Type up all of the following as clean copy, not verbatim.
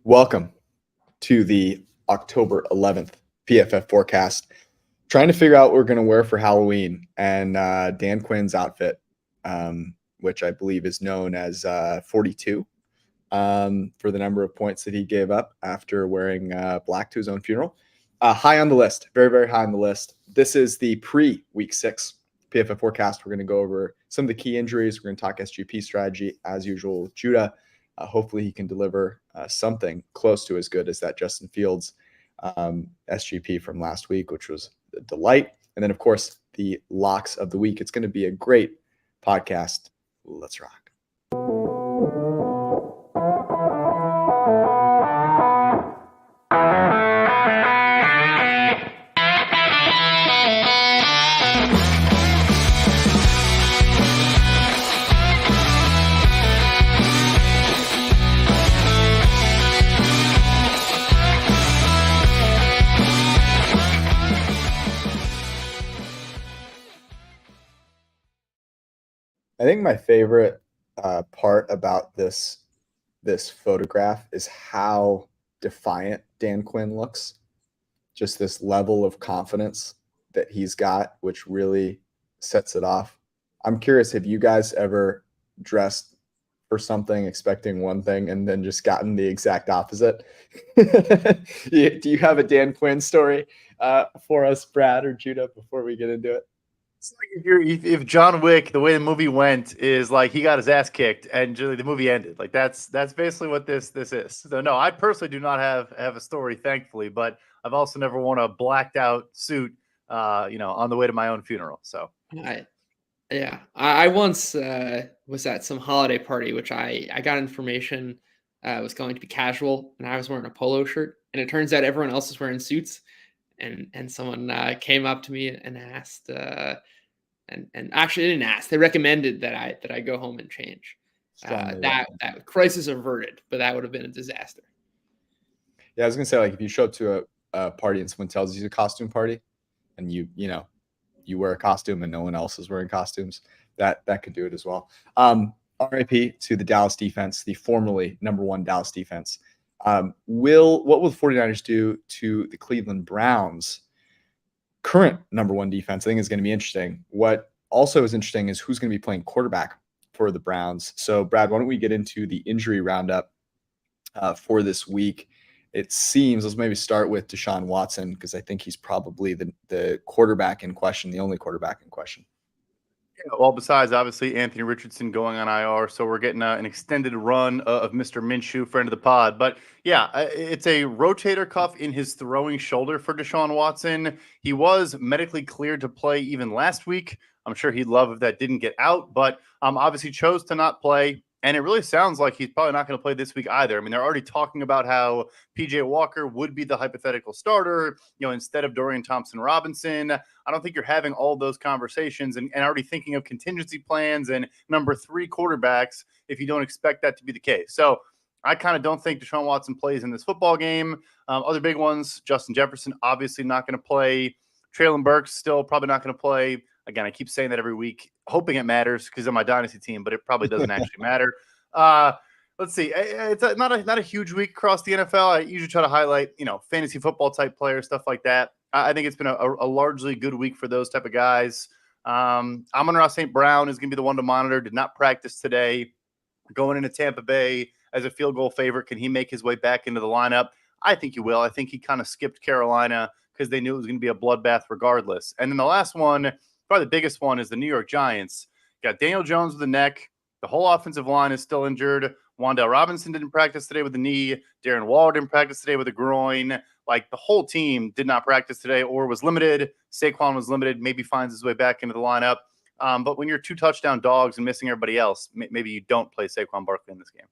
Welcome to the October 11th PFF forecast. Trying to figure out what we're going to wear for Halloween, and Dan Quinn's outfit, which I believe is known as 42 for the number of points that he gave up after wearing black to his own funeral. High on the list, very, very high on the list. This is the pre-week 6 PFF forecast. We're going to go over some of the key injuries. We're going to talk SGP strategy as usual with Judah. Hopefully he can deliver something close to as good as that Justin Fields SGP from last week, which was a delight. And then, of course, the locks of the week. It's going to be a great podcast. Let's rock. I think my favorite part about this photograph is how defiant Dan Quinn looks. Just this level of confidence that he's got, which really sets it off. I'm curious, have you guys ever dressed for something expecting one thing and then just gotten the exact opposite? Do you have a Dan Quinn story for us, Brad or Judah, before we get into it? It's like if John Wick, the way the movie went, is like he got his ass kicked and the movie ended. Like that's basically what this is. So no, I personally do not have a story, thankfully, but I've also never worn a blacked out suit, on the way to my own funeral. So I once was at some holiday party, which I got information was going to be casual, and I was wearing a polo shirt, and it turns out everyone else is wearing suits. And someone came up to me and asked, and actually didn't ask. They recommended that I go home and change. That crisis averted, but that would have been a disaster. Yeah, I was gonna say, like, if you show up to a party and someone tells you it's a costume party, and you wear a costume and no one else is wearing costumes, that could do it as well. RIP to the Dallas defense, the formerly number one Dallas defense. What will the 49ers do to the Cleveland Browns, current number one defense? I think is going to be interesting. What also is interesting is who's going to be playing quarterback for the Browns. So, Brad, why don't we get into the injury roundup for this week? It seems, let's maybe start with Deshaun Watson, because I think he's probably the quarterback in question, the only quarterback in question. Yeah, well, besides obviously Anthony Richardson going on IR, so we're getting an extended run of Mr. Minshew, friend of the pod. But yeah, it's a rotator cuff in his throwing shoulder for Deshaun Watson. He was medically cleared to play even last week. I'm sure he'd love if that didn't get out, but obviously chose to not play. And it really sounds like he's probably not going to play this week either. I mean, they're already talking about how PJ Walker would be the hypothetical starter, instead of Dorian Thompson-Robinson. I don't think you're having all those conversations and already thinking of contingency plans and number 3 quarterbacks if you don't expect that to be the case. So I kind of don't think Deshaun Watson plays in this football game. Other big ones, Justin Jefferson, obviously not going to play. Treylon Burks still probably not going to play. Again, I keep saying that every week, hoping it matters because I'm my dynasty team, but it probably doesn't actually matter. Let's see. It's not a huge week across the NFL. I usually try to highlight, fantasy football type players, stuff like that. I think it's been a largely good week for those type of guys. Amon-Ra St. Brown is going to be the one to monitor. Did not practice today. Going into Tampa Bay as a field goal favorite. Can he make his way back into the lineup? I think he will. I think he kind of skipped Carolina because they knew it was going to be a bloodbath regardless. And then the last one, probably the biggest one, is the New York Giants. Got Daniel Jones with the neck. The whole offensive line is still injured. Wan'Dale Robinson didn't practice today with the knee. Darren Waller didn't practice today with a groin. Like, the whole team did not practice today or was limited. Saquon was limited, maybe finds his way back into the lineup. But when you're 2 touchdown dogs and missing everybody else, maybe you don't play Saquon Barkley in this game.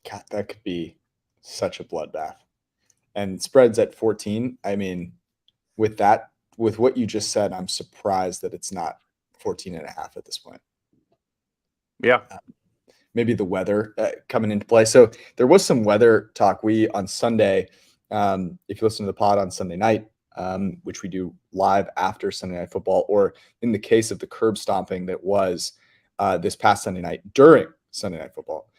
God, that could be such a bloodbath. And spreads at 14. I mean, with what you just said, I'm surprised that it's not 14.5 at this point. Yeah. Maybe the weather coming into play. So there was some weather talk. On Sunday, if you listen to the pod on Sunday night, which we do live after Sunday Night Football, or in the case of the curb stomping that was this past Sunday night during Sunday Night Football,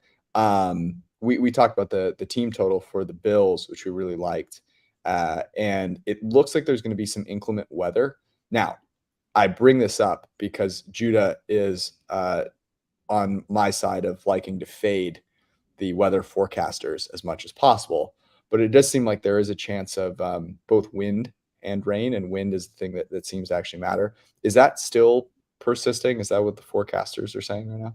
we talked about the team total for the Bills, which we really liked. And it looks like there's going to be some inclement weather. Now, I bring this up because Judah is on my side of liking to fade the weather forecasters as much as possible. But it does seem like there is a chance of both wind and rain, and wind is the thing that seems to actually matter. Is that still persisting? Is that what the forecasters are saying right now?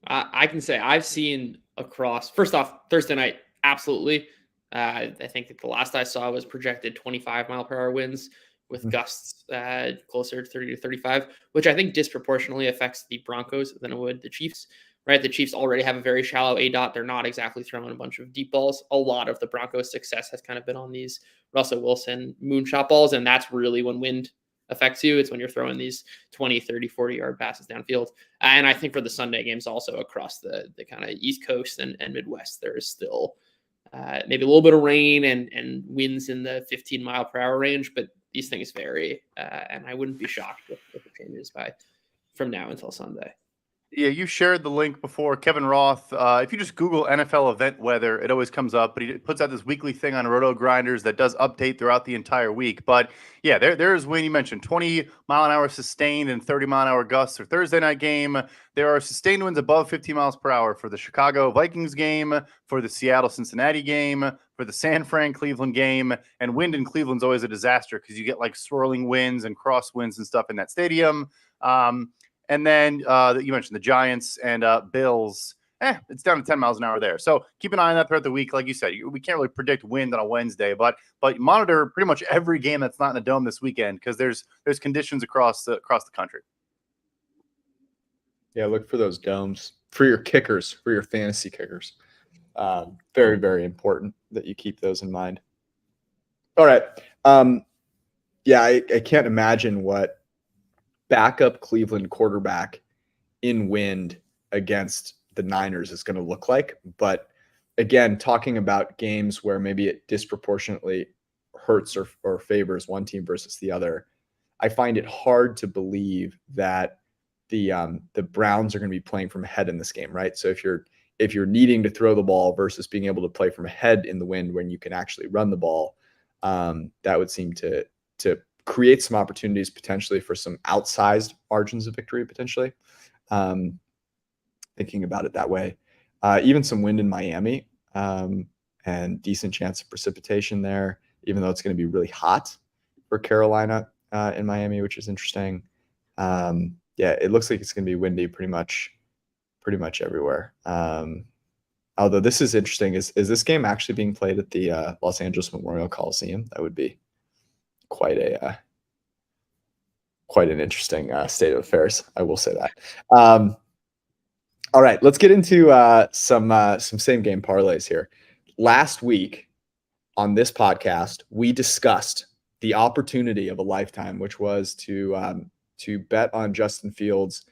I can say I've seen across, first off, Thursday night, absolutely. I think that the last I saw was projected 25-mile-per-hour winds with gusts closer to 30 to 35, which I think disproportionately affects the Broncos than it would the Chiefs, right? The Chiefs already have a very shallow ADOT. They're not exactly throwing a bunch of deep balls. A lot of the Broncos' success has kind of been on these Russell Wilson moonshot balls, and that's really when wind affects you. It's when you're throwing these 20, 30, 40-yard passes downfield. And I think for the Sunday games also across the kind of East Coast and Midwest, there is still maybe a little bit of rain and winds in the 15-mile-per-hour range, but these things vary, and I wouldn't be shocked if it changes from now until Sunday. Yeah, you shared the link before. Kevin Roth, if you just Google NFL event weather, it always comes up, but he puts out this weekly thing on Roto Grinders that does update throughout the entire week. But yeah, there's when you mentioned 20-mile-an-hour sustained and 30-mile-an-hour gusts for Thursday night game. There are sustained winds above 50 miles per hour for the Chicago Vikings game, for the Seattle Cincinnati game, for the San Fran Cleveland game. And wind in Cleveland's always a disaster because you get like swirling winds and crosswinds and stuff in that stadium. And then you mentioned the Giants and Bills. It's down to 10 miles an hour there. So keep an eye on that throughout the week. Like you said, we can't really predict wind on a Wednesday, but monitor pretty much every game that's not in a dome this weekend because there's conditions across the country. Yeah, look for those domes for your kickers, for your fantasy kickers. Very, very important that you keep those in mind. All right. Yeah, I can't imagine what backup Cleveland quarterback in wind against the Niners is going to look like. But again, talking about games where maybe it disproportionately hurts or favors one team versus the other, I find it hard to believe that the Browns are going to be playing from ahead in this game, right? So if you're needing to throw the ball versus being able to play from ahead in the wind when you can actually run the ball, that would seem to create some opportunities potentially for some outsized margins of victory potentially. Thinking about it that way, even some wind in Miami and decent chance of precipitation there, even though it's going to be really hot for Carolina in Miami, which is interesting. Yeah, it looks like it's going to be windy pretty much everywhere. Although this is interesting, is this game actually being played at the Los Angeles Memorial Coliseum? That would be quite an interesting state of affairs. I will say that. All right, let's get into some same game parlays here. Last week on this podcast, we discussed the opportunity of a lifetime, which was to bet on Justin Fields,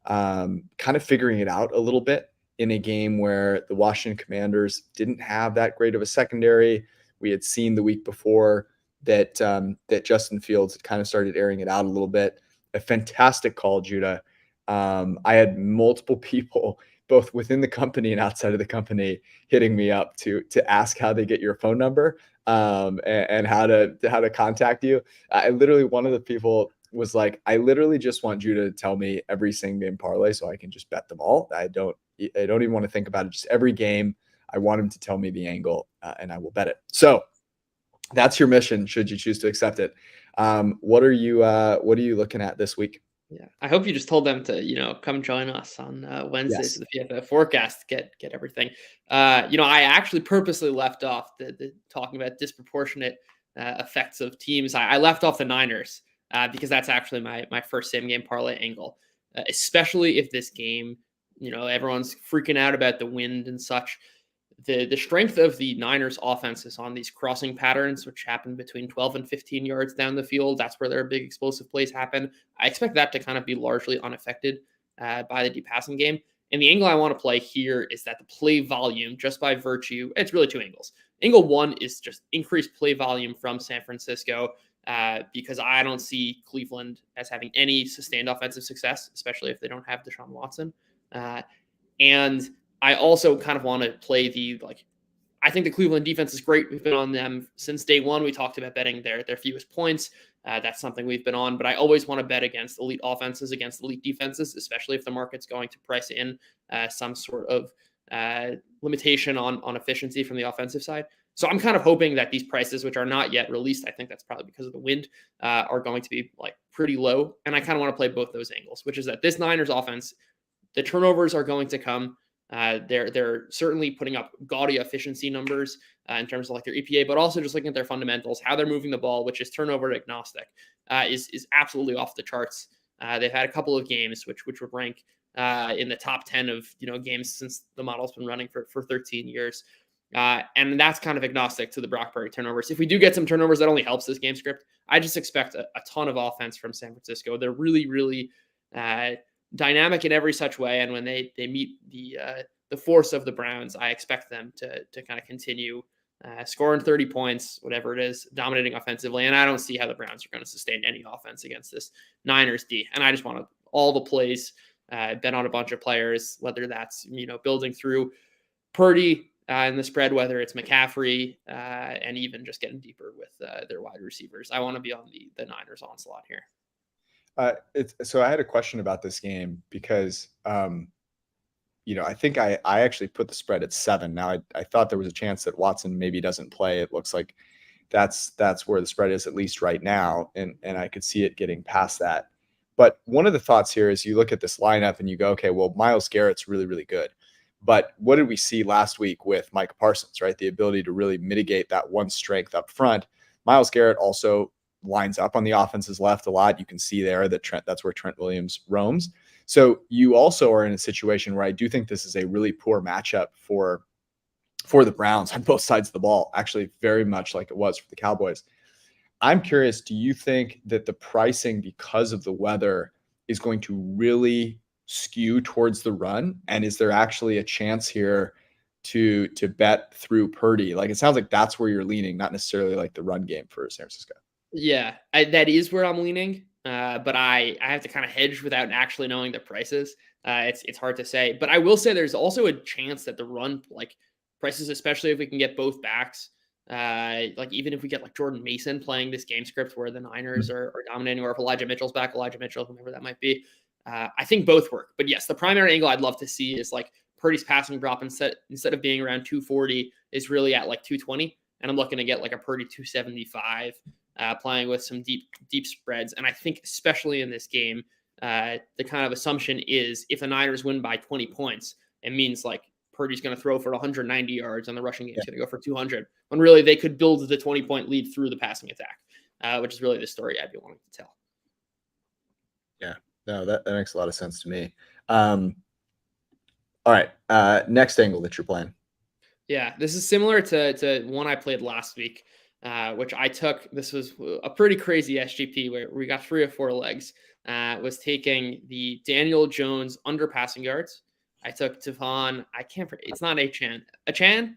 kind of figuring it out a little bit in a game where the Washington Commanders didn't have that great of a secondary. We had seen the week before that Justin Fields had kind of started airing it out a little bit. A fantastic call, Judah. I had multiple people, both within the company and outside of the company, hitting me up to ask how they get your phone number and how to contact you. One of the people was like, I literally just want Judah to tell me every same game parlay so I can just bet them all. I don't even want to think about it. Just every game, I want him to tell me the angle and I will bet it. So that's your mission, should you choose to accept it. What are you looking at this week? Yeah, I hope you just told them to, come join us on Wednesdays of the PFF forecast to get everything. I actually purposely left off the talking about disproportionate effects of teams. I left off the Niners because that's actually my first same game parlay angle, especially if this game, everyone's freaking out about the wind and such. The strength of the Niners offense is on these crossing patterns, which happen between 12 and 15 yards down the field. That's where their big explosive plays happen. I expect that to kind of be largely unaffected by the deep passing game. And the angle I want to play here is that the play volume, just by virtue, it's really two angles. Angle one is just increased play volume from San Francisco because I don't see Cleveland as having any sustained offensive success, especially if they don't have Deshaun Watson. And I also kind of want to play I think the Cleveland defense is great. We've been on them since day one. We talked about betting their fewest points. That's something we've been on, but I always want to bet against elite offenses, against elite defenses, especially if the market's going to price in some sort of limitation on efficiency from the offensive side. So I'm kind of hoping that these prices, which are not yet released, I think that's probably because of the wind, are going to be like pretty low. And I kind of want to play both those angles, which is that this Niners offense, the turnovers are going to come. They're certainly putting up gaudy efficiency numbers in terms of like their EPA, but also just looking at their fundamentals, how they're moving the ball, which is turnover agnostic, is absolutely off the charts. They've had a couple of games which would rank in the top 10 of games since the model's been running for 13 years. And that's kind of agnostic to the Brock Purdy turnovers. If we do get some turnovers, that only helps this game script. I just expect a ton of offense from San Francisco. They're really, really dynamic in every such way. And when they meet the force of the Browns, I expect them to kind of continue scoring 30 points, whatever it is, dominating offensively. And I don't see how the Browns are going to sustain any offense against this Niners D. And I just want all the plays, bet on a bunch of players, whether that's, building through Purdy in the spread, whether it's McCaffrey, and even just getting deeper with their wide receivers. I want to be on the Niners onslaught here. So I had a question about this game because, I think I actually put the spread at 7. Now I thought there was a chance that Watson maybe doesn't play. It looks like that's where the spread is, at least right now. And I could see it getting past that. But one of the thoughts here is you look at this lineup and you go, okay, well, Myles Garrett's really, really good. But what did we see last week with Micah Parsons, right? The ability to really mitigate that one strength up front. Myles Garrett also lines up on the offense's left a lot. You can see there that that's where Trent Williams roams. So you also are in a situation where I do think this is a really poor matchup for the Browns on both sides of the ball, actually very much like it was for the Cowboys. I'm curious, do you think that the pricing, because of the weather, is going to really skew towards the run? And is there actually a chance here to bet through Purdy? Like, it sounds like that's where you're leaning, not necessarily like the run game for San Francisco. Yeah, that is where I'm leaning. But I have to kind of hedge without actually knowing the prices. It's hard to say, but I will say there's also a chance that the run prices, especially if we can get both backs, even if we get like Jordan Mason playing this game script where the Niners are dominating, or if Elijah Mitchell's back, Elijah Mitchell, whomever that might be. I think both work. But yes, the primary angle I'd love to see is like Purdy's passing drop instead of being around 240 is really at like 220. And I'm looking to get like a Purdy 275, playing with some deep spreads. And I think especially in this game, the kind of assumption is if the Niners win by 20 points, it means like Purdy's going to throw for 190 yards and the rushing game is going to go for 200, when really they could build the 20-point lead through the passing attack, which is really the story I'd be wanting to tell. Yeah, no, that makes a lot of sense to me. All right, next angle that you're playing. Yeah, this is similar to one I played last week, which I took. This was a pretty crazy SGP where we got 3 or 4 legs. Was taking the Daniel Jones under passing yards. I took Tavon. I can't. It's not Achan. Achan.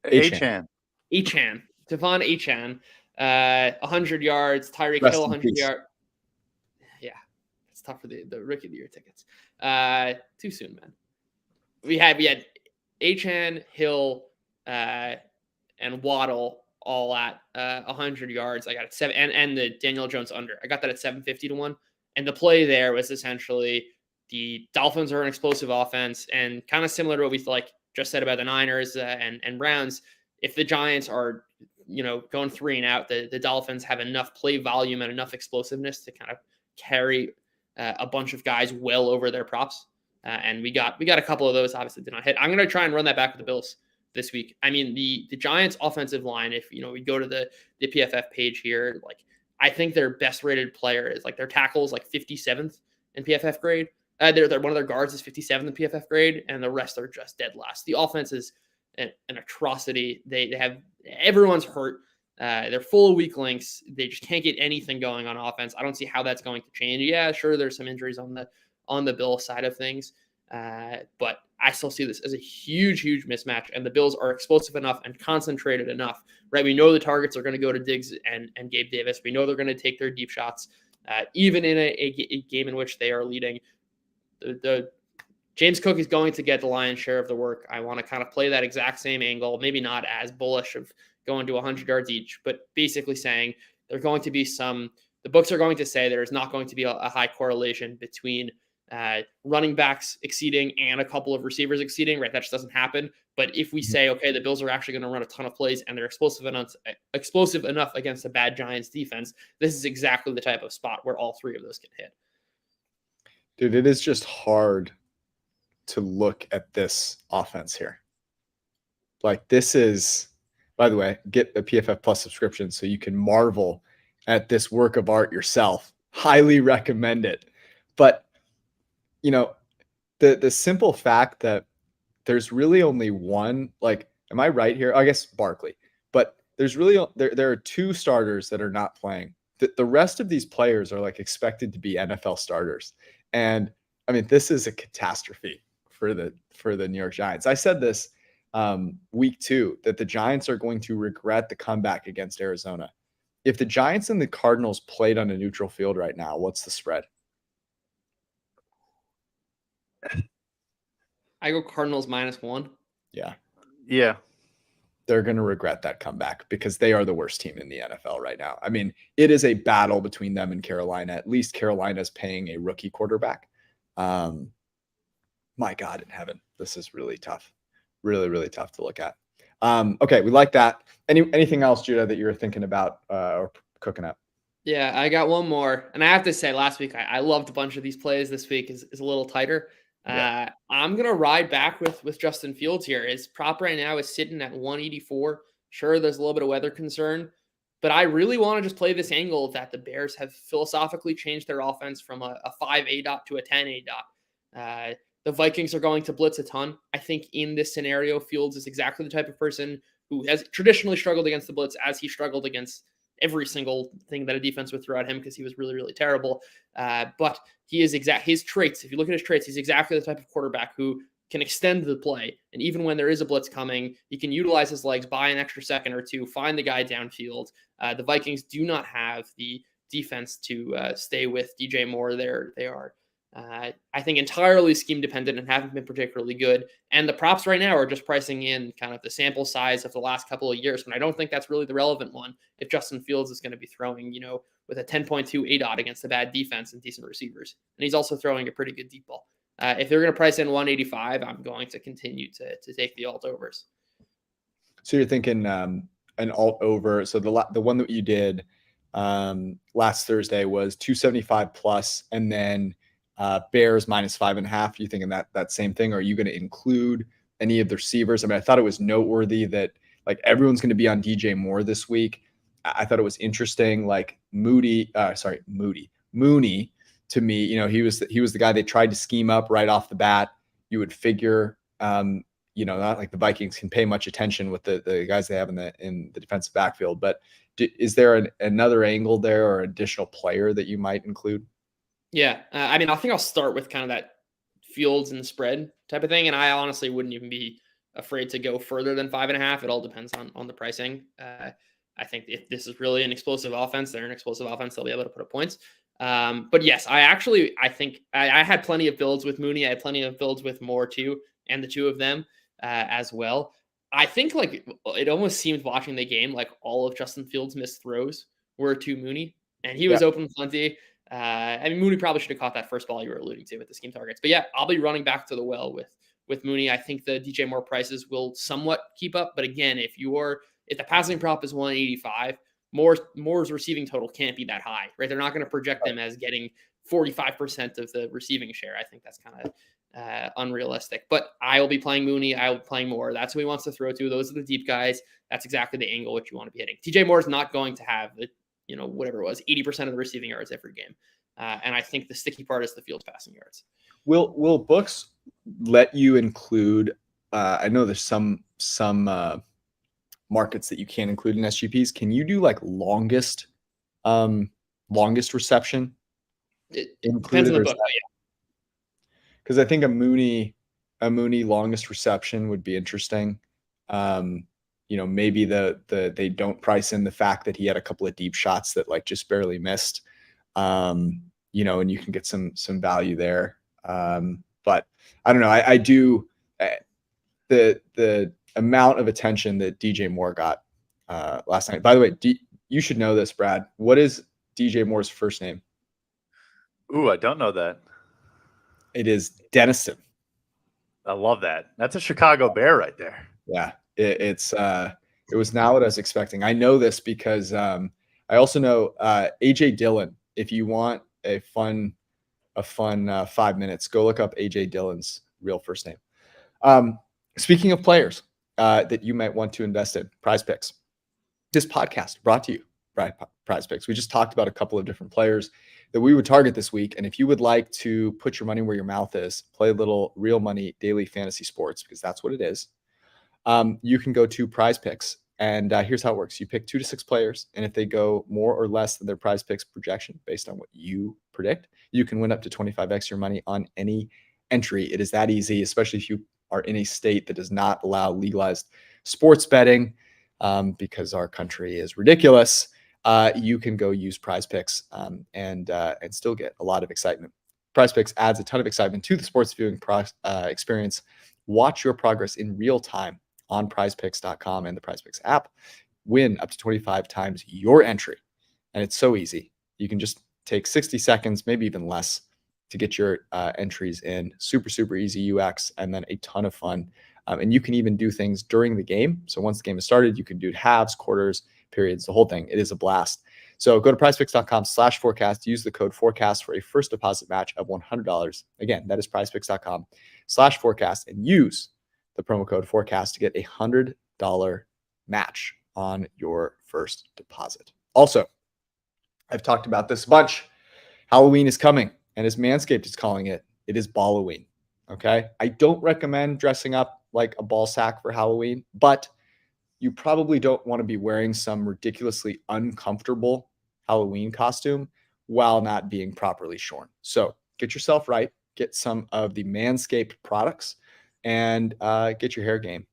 Achan. Tavon Achan. 100 yards. Tyreek Hill 100 yards. Yeah, it's tough for the rookie of the year tickets. Too soon, man. We had Achan, Hill, and Waddle all at 100 yards. I got it 7, and the Daniel Jones under. I got that at 750 to 1. And the play there was essentially the Dolphins are an explosive offense, and kind of similar to what we just said about the Niners and Browns. If the Giants are going 3 and out, the Dolphins have enough play volume and enough explosiveness to kind of carry a bunch of guys well over their props. And we got a couple of those, obviously did not hit. I'm going to try and run that back with the Bills this week. I mean, the Giants offensive line, if we go to the PFF page here, I think their best rated player is their tackles 57th in PFF grade. They're one of their guards is 57th in PFF grade, and the rest are just dead last. The offense is an atrocity. They have everyone's hurt. They're full of weak links. They just can't get anything going on offense. I don't see how that's going to change. Yeah, sure, there's some injuries on the Bills side of things, but I still see this as a huge mismatch. And the Bills are explosive enough and concentrated enough, right? We know the targets are going to go to Diggs and Gabe Davis. We know they're going to take their deep shots, even in a game in which they are leading. The James Cook is going to get the lion's share of the work. I want to kind of play that exact same angle, maybe not as bullish of going to 100 yards each, but basically saying there's going to be the books are going to say there's not going to be a high correlation between running backs exceeding and a couple of receivers exceeding, right? That just doesn't happen. But if we say, okay, the Bills are actually going to run a ton of plays and they're explosive enough against a bad Giants defense, this is exactly the type of spot where all three of those can hit. Dude, it is just hard to look at this offense here. Like, this is, by the way, get the PFF Plus subscription so you can marvel at this work of art yourself. Highly recommend it. But, the simple fact that there's really only one, like, am I right here? I guess Barkley. But there's really, there are two starters that are not playing. The rest of these players are like expected to be NFL starters. And I mean, this is a catastrophe for the New York Giants. I said this week 2, that the Giants are going to regret the comeback against Arizona. If the Giants and the Cardinals played on a neutral field right now, what's the spread? I go Cardinals -1. Yeah. Yeah. They're going to regret that comeback because they are the worst team in the NFL right now. I mean, it is a battle between them and Carolina. At least Carolina's paying a rookie quarterback. My God in heaven, this is really tough. Really, really tough to look at. Okay, we like that. Anything else, Judah, that you were thinking about or cooking up? Yeah, I got one more. And I have to say, last week, I loved a bunch of these plays. This week is a little tighter. Yeah. I'm going to ride back with Justin Fields here. His prop right now is sitting at 184. Sure, there's a little bit of weather concern, but I really want to just play this angle that the Bears have philosophically changed their offense from a 5 dot to a 10 dot. The Vikings are going to blitz a ton. I think in this scenario, Fields is exactly the type of person who has traditionally struggled against the blitz, as he struggled against every single thing that a defense would throw at him because he was really, really terrible. But he is his traits. If you look at his traits, he's exactly the type of quarterback who can extend the play. And even when there is a blitz coming, he can utilize his legs, buy an extra second or two, find the guy downfield. The Vikings do not have the defense to stay with DJ Moore. They are, I think, entirely scheme dependent and haven't been particularly good. And the props right now are just pricing in kind of the sample size of the last couple of years. And I don't think that's really the relevant one if Justin Fields is going to be throwing, with a 10.2 ADOT against a bad defense and decent receivers. And he's also throwing a pretty good deep ball. If they're going to price in 185, I'm going to continue to take the alt overs. So you're thinking an alt over. So the one that you did last Thursday was 275 plus, and then Bears -5.5. You thinking that same thing? Or are you going to include any of the receivers? I mean, I thought it was noteworthy that like everyone's going to be on DJ Moore this week. I thought it was interesting. Like Mooney to me, he was the guy they tried to scheme up right off the bat. You would figure, not like the Vikings can pay much attention with the guys they have in the defensive backfield. But is there another angle there or additional player that you might include? Yeah. I mean, I think I'll start with kind of that Fields and spread type of thing. And I honestly wouldn't even be afraid to go further than 5.5. It all depends on the pricing. I think if this is really an explosive offense, they're an explosive offense, they'll be able to put up points. But yes, I think I had plenty of builds with Mooney. I had plenty of builds with Moore too, and the two of them as well. I think like it almost seemed watching the game like all of Justin Fields' missed throws were to Mooney, and he was open plenty. I mean, Mooney probably should have caught that first ball you were alluding to with the scheme targets. But yeah, I'll be running back to the well with Mooney. I think the DJ Moore prices will somewhat keep up. But again, if the passing prop is 185, Moore's receiving total can't be that high, right? They're not going to project him as getting 45% of the receiving share. I think that's kind of unrealistic. But I will be playing Mooney. I will be playing Moore. That's who he wants to throw to. Those are the deep guys. That's exactly the angle which you want to be hitting. DJ Moore is not going to have whatever it was, 80% of the receiving yards every game. And I think the sticky part is the Fields passing yards. Will books let you include? I know there's some markets that you can't include in SGPs. Can you do like longest reception? It depends on the book. Because I think a Mooney longest reception would be interesting. Maybe they don't price in the fact that he had a couple of deep shots that like just barely missed. And you can get some value there. But I don't know. I do the amount of attention that DJ Moore got last night. By the way, you should know this, Brad. What is DJ Moore's first name? Ooh, I don't know that. It is Dennison. I love that. That's a Chicago Bear right there. Yeah, it was not what I was expecting. I know this because I also know AJ Dillon. If you want a fun 5 minutes, go look up AJ Dillon's real first name. Speaking of players that you might want to invest in, Prize Picks. This podcast brought to you by Prize Picks. We just talked about a couple of different players that we would target this week. And if you would like to put your money where your mouth is, play a little real money daily fantasy sports, because that's what it is, you can go to Prize Picks. And here's how it works. You pick 2 to 6 players. And if they go more or less than their Prize Picks projection based on what you predict, you can win up to 25x your money on any entry. It is that easy, especially if you are in a state that does not allow legalized sports betting, because our country is ridiculous. You can go use Prize Picks and still get a lot of excitement. Prize Picks adds a ton of excitement to the sports viewing experience. Watch your progress in real time on prizepicks.com and the Prize Picks app. Win up to 25 times your entry. And it's so easy. You can just take 60 seconds, maybe even less, to get your entries in. Super, super easy UX, and then a ton of fun. And you can even do things during the game. So once the game is started, you can do halves, quarters, periods, the whole thing. It is a blast. So go to prizepicks.com/forecast. Use the code forecast for a first deposit match of $100. Again, that is prizepicks.com/forecast, and use the promo code forecast to get a $100 match on your first deposit. Also, I've talked about this a bunch. Halloween is coming, and as Manscaped is calling it, it is Balloween. Okay. I don't recommend dressing up like a ball sack for Halloween, but you probably don't want to be wearing some ridiculously uncomfortable Halloween costume while not being properly shorn. So get yourself right, get some of the Manscaped products, and get your hair game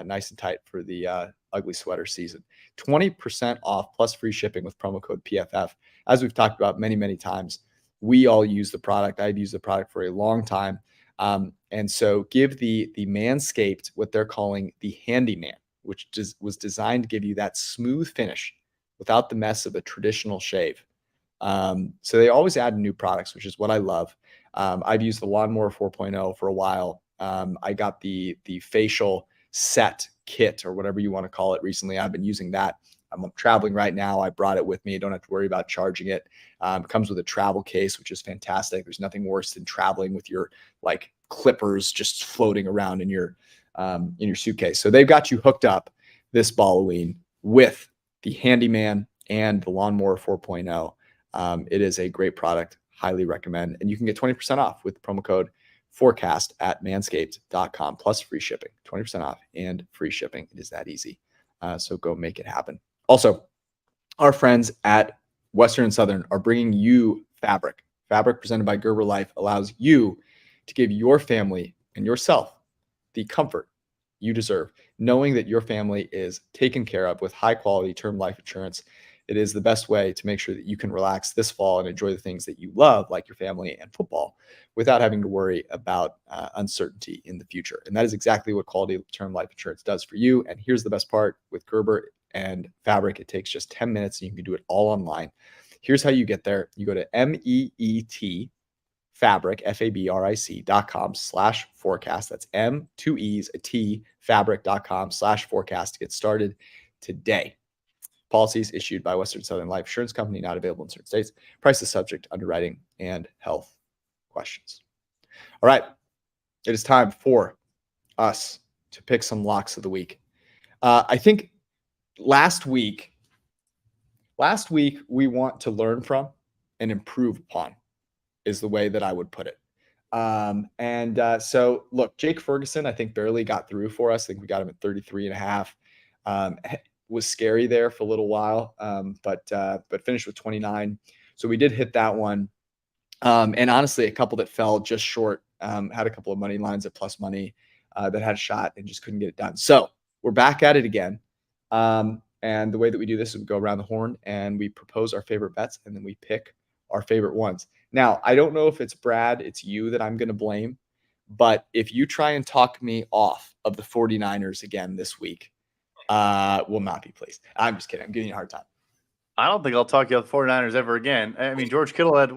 nice and tight for the ugly sweater season. 20% off plus free shipping with promo code PFF. As we've talked about many, many times, we all use the product. I've used the product for a long time. And so give the Manscaped what they're calling the Handyman, which was designed to give you that smooth finish without the mess of a traditional shave. So they always add new products, which is what I love. I've used the Lawnmower 4.0 for a while. I got the facial set kit, or whatever you want to call it, recently. I've been using that. I'm traveling right now. I brought it with me. I don't have to worry about charging it. It comes with a travel case, which is fantastic. There's nothing worse than traveling with your like clippers just floating around in your suitcase. So they've got you hooked up this Halloween with the Handyman and the Lawnmower 4.0. It is a great product. Highly recommend. And you can get 20% off with promo code forecast at manscaped.com plus free shipping. 20% off and free shipping. It is that easy. So go make it happen. Also, our friends at Western and Southern are bringing you Fabric. Fabric presented by Gerber Life allows you to give your family and yourself the comfort you deserve, knowing that your family is taken care of with high quality term life insurance. It is the best way to make sure that you can relax this fall and enjoy the things that you love, like your family and football, without having to worry about uncertainty in the future. And that is exactly what quality term life insurance does for you. And here's the best part with Gerber and Fabric. It takes just 10 minutes and you can do it all online. Here's how you get there. You go to MEET Fabric, fabric.com/forecast. That's M, 2 E's, a T, fabric.com/forecast to get started today. Policies issued by Western Southern Life Insurance Company, not available in certain states. Prices subject to underwriting and health questions. All right. It is time for us to pick some locks of the week. I think last week we want to learn from and improve upon is the way that I would put it. So look, Jake Ferguson, I think barely got through for us. I think we got him at 33.5. Was scary there for a little while, but finished with 29. So we did hit that one. And honestly, a couple that fell just short, had a couple of money lines at plus money that had a shot and just couldn't get it done. So we're back at it again. And the way that we do this is we go around the horn and we propose our favorite bets and then we pick our favorite ones. Now, I don't know if it's Brad, it's you that I'm going to blame But if you try and talk me off of the 49ers again this week, will not be pleased. I'm just kidding. I'm giving you a hard time. I don't think I'll talk you off the 49ers ever again. I mean, George Kittle had 3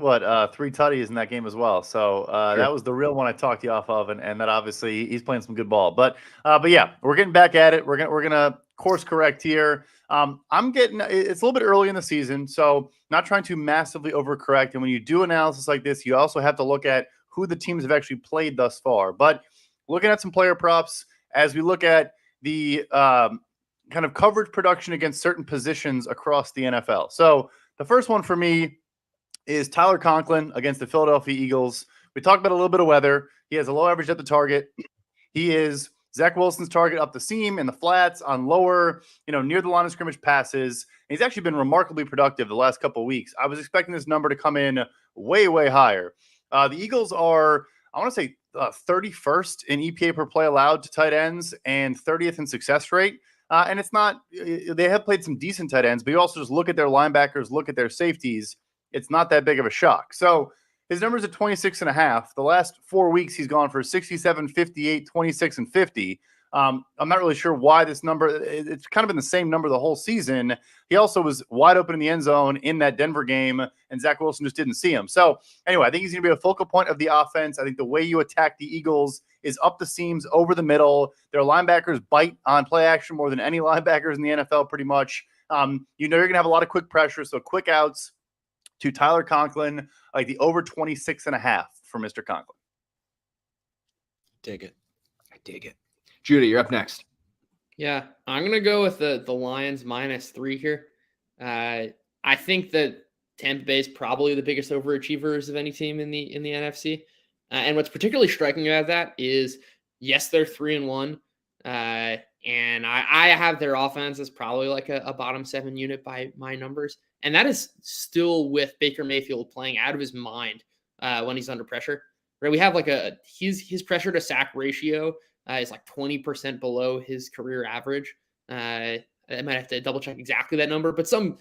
tutties in that game as well. So Sure. That was the real one I talked you off of, and that obviously he's playing some good ball. But yeah, we're getting back at it. We're gonna course correct here. It's a little bit early in the season, so not trying to massively overcorrect. And when you do analysis like this, you also have to look at who the teams have actually played thus far. But looking at some player props as we look at the kind of coverage production against certain positions across the NFL. So the first one for me is Tyler Conklin against the Philadelphia Eagles. We talked about a little bit of weather. He has a low average at the target. He is Zach Wilson's target up the seam in the flats on lower, near the line of scrimmage passes. And he's actually been remarkably productive the last couple of weeks. I was expecting this number to come in way, way higher. The Eagles are, I want to say, 31st in EPA per play allowed to tight ends and 30th in success rate. And it's not, they have played some decent tight ends, but you also just look at their linebackers, look at their safeties. It's not that big of a shock. So his numbers at 26.5. The last 4 weeks, he's gone for 67, 58, 26, and 50. I'm not really sure why this number, it's kind of been the same number the whole season. He also was wide open in the end zone in that Denver game, and Zach Wilson just didn't see him. So anyway, I think he's going to be a focal point of the offense. I think the way you attack the Eagles is up the seams, over the middle. Their linebackers bite on play action more than any linebackers in the NFL pretty much. You're going to have a lot of quick pressure, so quick outs to Tyler Conklin, like the over 26.5 for Mr. Conklin. Dig it. I dig it. Judah, you're up next. Yeah, I'm going to go with the Lions -3 here. I think that Tampa Bay is probably the biggest overachievers of any team in the NFC. And what's particularly striking about that is, yes, they're 3-1. And I have their offense as probably like a bottom 7 unit by my numbers. And that is still with Baker Mayfield playing out of his mind when he's under pressure. Right? We have like his pressure to sack ratio is like 20% below his career average. I might have to double check exactly that number, but some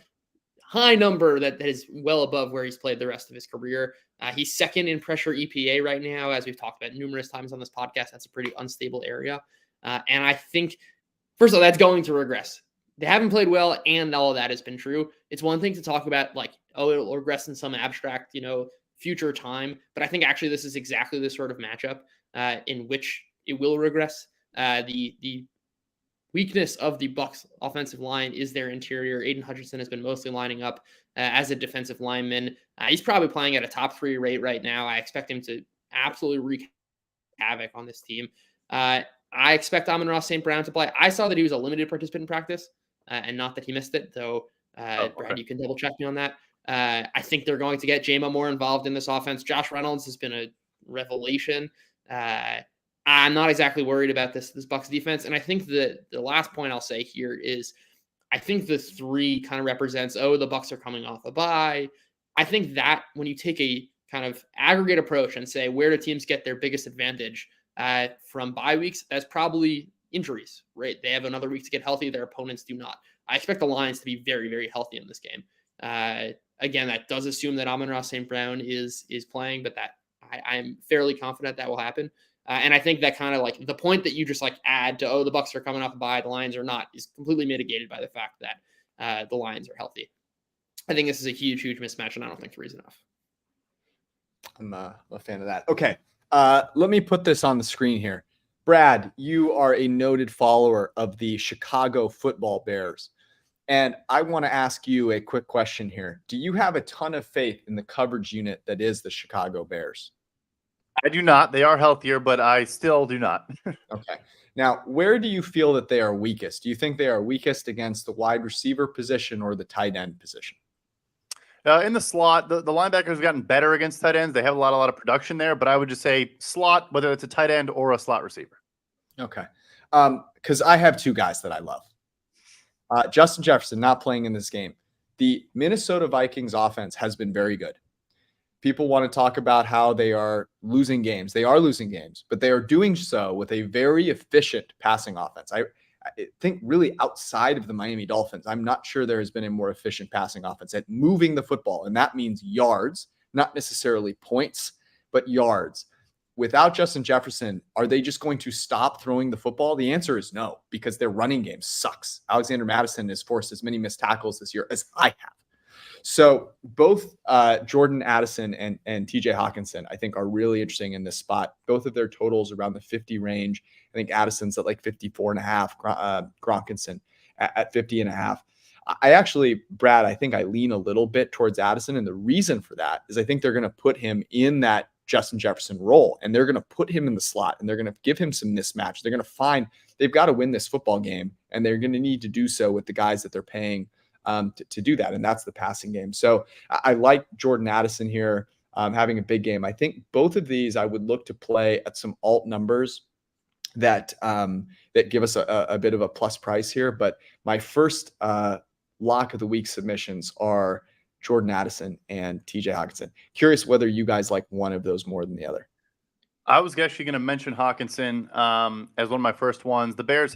high number that is well above where he's played the rest of his career. He's second in pressure EPA right now, as we've talked about numerous times on this podcast. That's a pretty unstable area. And I think, first of all, that's going to regress. They haven't played well, and all of that has been true. It's one thing to talk about like, oh, it'll regress in some abstract, future time. But I think actually this is exactly the sort of matchup in which it will regress. The weakness of the Bucs offensive line is their interior. Aiden Hutchinson has been mostly lining up as a defensive lineman. He's probably playing at a top 3 rate right now. I expect him to absolutely wreak havoc on this team. I expect Amon-Ra St. Brown to play. I saw that he was a limited participant in practice and not that he missed it, though. Brad, you can double check me on that. I think they're going to get J-Mo more involved in this offense. Josh Reynolds has been a revelation. I'm not exactly worried about this Bucs defense. And I think the last point I'll say here is I think the 3 kind of represents, the Bucs are coming off a bye. I think that when you take a kind of aggregate approach and say, where do teams get their biggest advantage from bye weeks, that's probably injuries, right? They have another week to get healthy. Their opponents do not. I expect the Lions to be very, very healthy in this game. Again, that does assume that Amon-Ra St. Brown is playing, but that I'm fairly confident that will happen. And I think that kind of like the point that you just like add to, the Bucs are coming off a bye, the Lions are not, is completely mitigated by the fact that the Lions are healthy. I think this is a huge, huge mismatch, and I don't think 3 is enough. I'm a fan of that. Okay. Let me put this on the screen here. Brad, you are a noted follower of the Chicago Football Bears. And I want to ask you a quick question here. Do you have a ton of faith in the coverage unit that is the Chicago Bears? I do not. They are healthier, but I still do not. Okay. Now, where do you feel that they are weakest? Do you think they are weakest against the wide receiver position or the tight end position? In the slot, the linebackers have gotten better against tight ends. They have a lot of production there, but I would just say slot, whether it's a tight end or a slot receiver. Okay. Because I have 2 guys that I love. Justin Jefferson not playing in this game. The Minnesota Vikings offense has been very good. People want to talk about how they are losing games. They are losing games, but they are doing so with a very efficient passing offense. I think really outside of the Miami Dolphins, I'm not sure there has been a more efficient passing offense at moving the football. And that means yards, not necessarily points, but yards. without Justin Jefferson, are they just going to stop throwing the football? The answer is no, because their running game sucks. Alexander Mattison has forced as many missed tackles this year as I have. So both Jordan Addison and TJ Hawkinson, I think, are really interesting in this spot. Both of their totals around the 50 range. I think Addison's at like 54.5, Gronkinson at 50.5. I actually, Brad, I think I lean a little bit towards Addison. And the reason for that is I think they're going to put him in that Justin Jefferson role, and they're going to put him in the slot, and they're going to give him some mismatch. They're going to find they've got to win this football game, and they're going to need to do so with the guys that they're paying to do that. And that's the passing game. So I like Jordan Addison here having a big game. I think both of these I would look to play at some alt numbers that give us a bit of a plus price here. But my first lock of the week submissions are Jordan Addison and TJ Hawkinson. Curious whether you guys like one of those more than the other. I was actually going to mention Hawkinson as one of my first ones. The Bears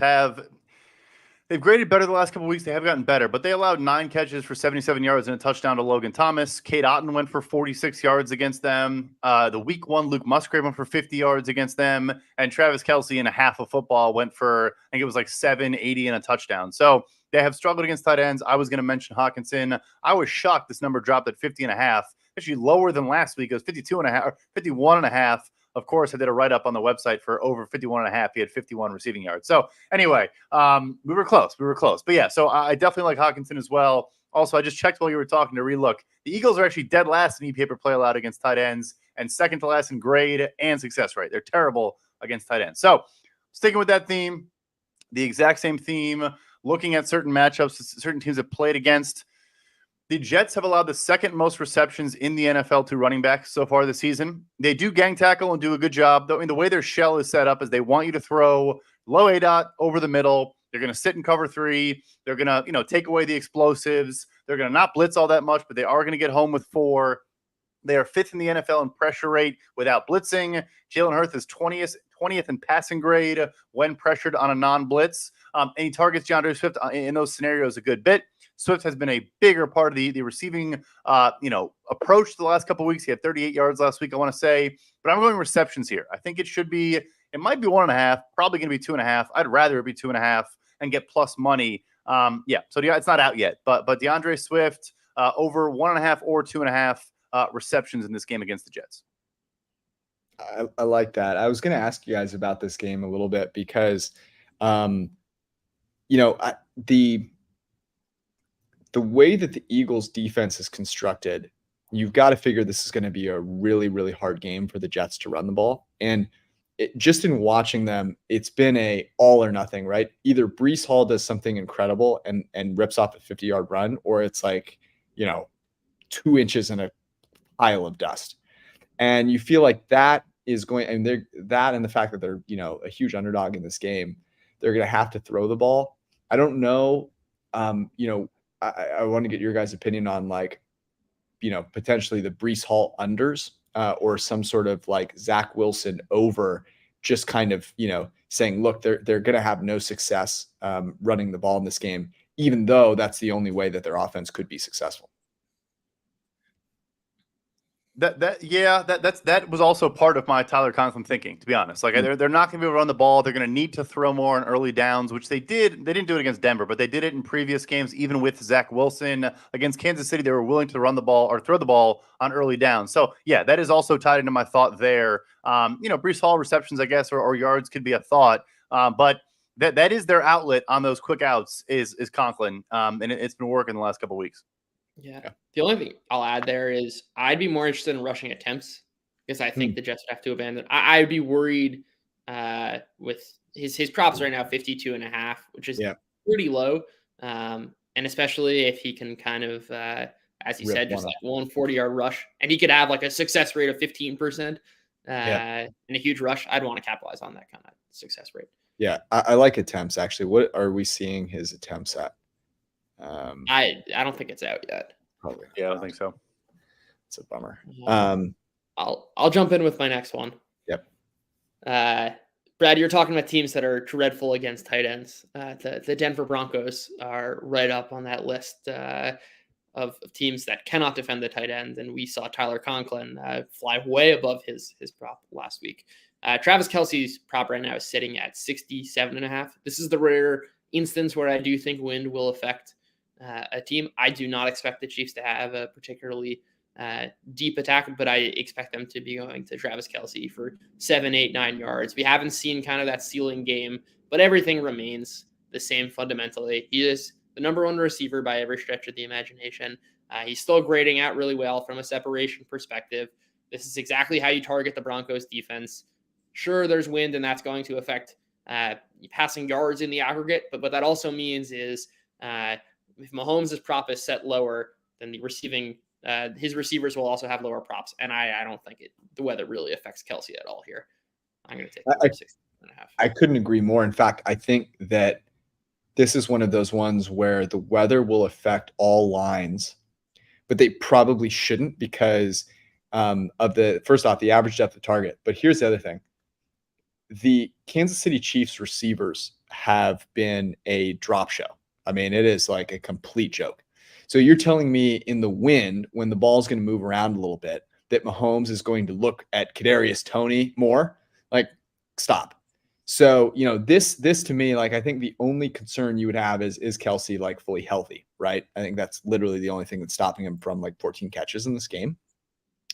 they've graded better the last couple of weeks. They have gotten better, but they allowed 9 catches for 77 yards and a touchdown to Logan Thomas. Cade Otton went for 46 yards against them. The week 1, Luke Musgrave went for 50 yards against them. And Travis Kelce in a half of football went for, I think it was like 780 and a touchdown. So they have struggled against tight ends. I was going to mention Hawkinson. I was shocked this number dropped at 50.5, actually lower than last week. It was 52.5 or 51.5. Of course, I did a write-up on the website for over 51.5. He had 51 receiving yards. So anyway, we were close. But yeah, so I definitely like Hawkinson as well. Also, I just checked while you were talking to relook. The Eagles are actually dead last in EPA per play allowed against tight ends and second to last in grade and success rate. They're terrible against tight ends. So sticking with that theme, the exact same theme, looking at certain matchups, certain teams have played against. The Jets have allowed the second most receptions in the NFL to running backs so far this season. They do gang tackle and do a good job. I mean, the way their shell is set up is they want you to throw low ADOT over the middle. They're going to sit in cover 3. They're going to, take away the explosives. They're going to not blitz all that much, but they are going to get home with 4. They are 5th in the NFL in pressure rate without blitzing. Jalen Hurts is 20th in passing grade when pressured on a non-blitz. And he targets DeAndre Swift in those scenarios a good bit. Swift has been a bigger part of the receiving, approach the last couple of weeks. He had 38 yards last week, I want to say. But I'm going receptions here. I think it might be 1.5, probably going to be 2.5. I'd rather it be 2.5 and get plus money. So it's not out yet. But DeAndre Swift over 1.5 or 2.5 receptions in this game against the Jets. I like that. I was going to ask you guys about this game a little bit because, the way that the Eagles defense is constructed, you've got to figure this is going to be a really, really hard game for the Jets to run the ball. And just in watching them, it's been a all or nothing, right? Either Breece Hall does something incredible and rips off a 50-yard run, or it's like, 2 inches in a pile of dust. And you feel like that is going, and that and the fact that they're, a huge underdog in this game, they're going to have to throw the ball. I don't know, I want to get your guys' opinion on potentially the Breece Hall unders or some sort of like Zach Wilson over, just kind of, saying, look, they're going to have no success running the ball in this game, even though that's the only way that their offense could be successful. That was also part of my Tyler Conklin thinking, to be honest. Like they're not going to be able to run the ball. They're going to need to throw more on early downs, which they did. They didn't do it against Denver, but they did it in previous games, even with Zach Wilson against Kansas City. They were willing to run the ball or throw the ball on early downs. So yeah, that is also tied into my thought there. Breece Hall receptions, I guess, or yards could be a thought, but that is their outlet on those quick outs is Conklin, and it's been working the last couple of weeks. Yeah. The only thing I'll add there is I'd be more interested in rushing attempts because I think the Jets would have to abandon. I'd be worried with his props right now, 52.5, which is pretty low. And especially if he can kind of, as you said, just like 140-yard rush, and he could have like a success rate of 15% in a huge rush. I'd want to capitalize on that kind of success rate. Yeah. I like attempts actually. What are we seeing his attempts at? I don't think it's out yet. Probably. Yeah, I don't think so. It's a bummer. I'll jump in with my next one. Yep. Brad, you're talking about teams that are dreadful against tight ends. The Denver Broncos are right up on that list. of teams that cannot defend the tight ends, and we saw Tyler Conklin fly way above his prop last week. Travis Kelce's prop right now is sitting at 67.5. This is the rare instance where I do think wind will affect a team. I do not expect the Chiefs to have a particularly deep attack, but I expect them to be going to Travis Kelce for 7, 8, 9 yards. We haven't seen kind of that ceiling game, but everything remains the same fundamentally. He is the number one receiver by every stretch of the imagination. He's still grading out really well from a separation perspective. This is exactly how you target the Broncos defense. Sure, there's wind, and that's going to affect passing yards in the aggregate, but what that also means is if Mahomes' prop is set lower, then the receiving his receivers will also have lower props, and I don't think the weather really affects Kelce at all here. I'm going to take 6.5. I couldn't agree more. In fact, I think that this is one of those ones where the weather will affect all lines, but they probably shouldn't because of first off, the average depth of target. But here's the other thing. The Kansas City Chiefs receivers have been a drop show. I mean, it is like a complete joke. So you're telling me in the wind, when the ball's going to move around a little bit, that Mahomes is going to look at Kadarius Toney more? Like, stop. So, this to me, like, I think the only concern you would have is Kelce like fully healthy, right? I think that's literally the only thing that's stopping him from like 14 catches in this game.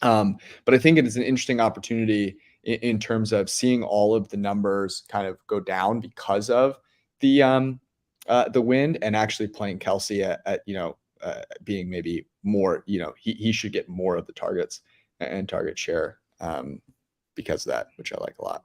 But I think it is an interesting opportunity in terms of seeing all of the numbers kind of go down because of the wind, and actually playing Kelce at being maybe more, he should get more of the targets and target share because of that, which I like a lot.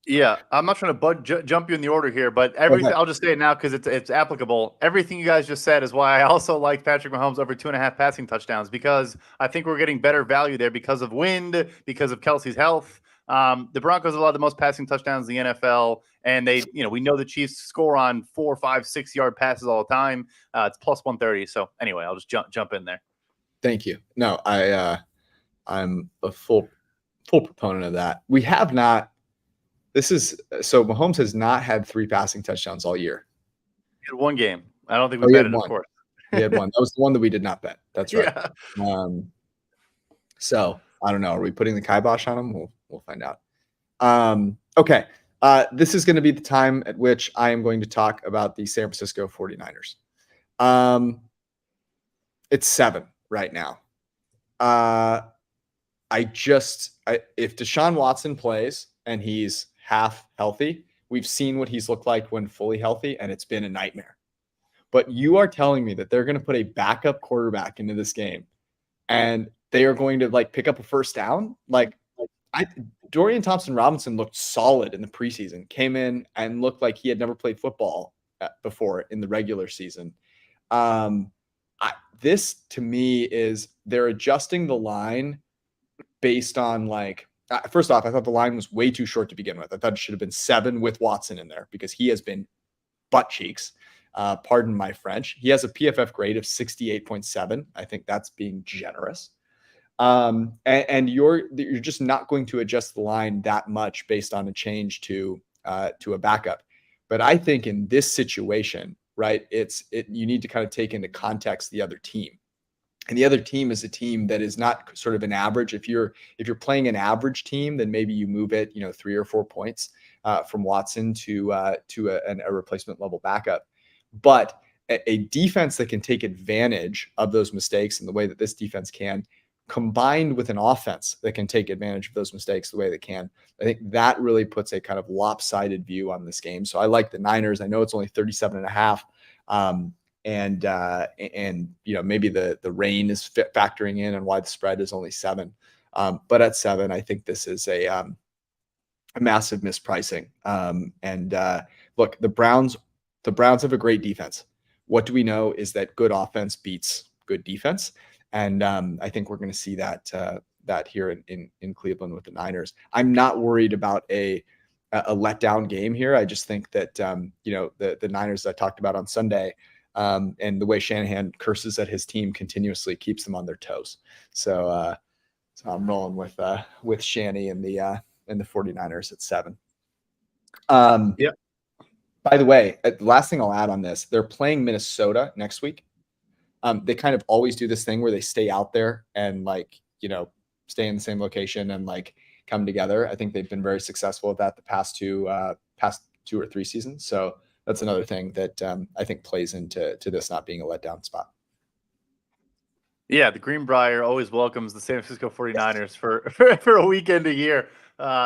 Yeah, I'm not trying to jump you in the order here, but everything, I'll just say it now because it's applicable. Everything you guys just said is why I also like Patrick Mahomes over 2.5 passing touchdowns, because I think we're getting better value there because of wind, because of Kelce's health. The Broncos allowed the most passing touchdowns in the NFL, and we know the Chiefs score on 4, 5, 6 yard passes all the time. It's plus 130. So anyway, I'll just jump in there. Thank you. No, I'm a full proponent of that. We have not. So Mahomes has not had 3 passing touchdowns all year. He had one game. I don't think we betted, of course. He had one. That was the one that we did not bet. That's right. Yeah. So I don't know. Are we putting the kibosh on him? We'll find out. Okay. This is going to be the time at which I am going to talk about the San Francisco 49ers. It's 7 right now. If Deshaun Watson plays and he's half healthy, we've seen what he's looked like when fully healthy, and it's been a nightmare. But you are telling me that they're going to put a backup quarterback into this game and they are going to like pick up a first down? Dorian Thompson-Robinson looked solid in the preseason, came in and looked like he had never played football before in the regular season. This to me is they're adjusting the line based on first off, I thought the line was way too short to begin with. I thought it should have been 7 with Watson in there because he has been butt cheeks. Pardon my French. He has a PFF grade of 68.7. I think that's being generous. And you're just not going to adjust the line that much based on a change to a backup. But I think in this situation, right, you need to kind of take into context the other team. And the other team is a team that is not sort of an average. If you're playing an average team, then maybe you move it, 3 or 4 points from Watson to a replacement level backup. But a defense that can take advantage of those mistakes in the way that this defense can, combined with an offense that can take advantage of those mistakes the way they can, I think that really puts a kind of lopsided view on this game. So I like the Niners. I know it's only 37.5. And maybe the rain is factoring in and why the spread is only 7. But at 7, I think this is a massive mispricing. Look, the Browns have a great defense. What do we know is that good offense beats good defense. And I think we're going to see that here in Cleveland with the Niners. I'm not worried about a letdown game here. I just think that, the Niners that I talked about on Sunday, and the way Shanahan curses at his team continuously keeps them on their toes. So I'm rolling with Shanny and the 49ers at 7. By the way, the last thing I'll add on this, they're playing Minnesota next week. They kind of always do this thing where they stay out there and like, stay in the same location and like come together. I think they've been very successful at that the past two or three seasons. So that's another thing that I think plays into this not being a letdown spot. Yeah, the Greenbrier always welcomes the San Francisco 49ers for a weekend a year.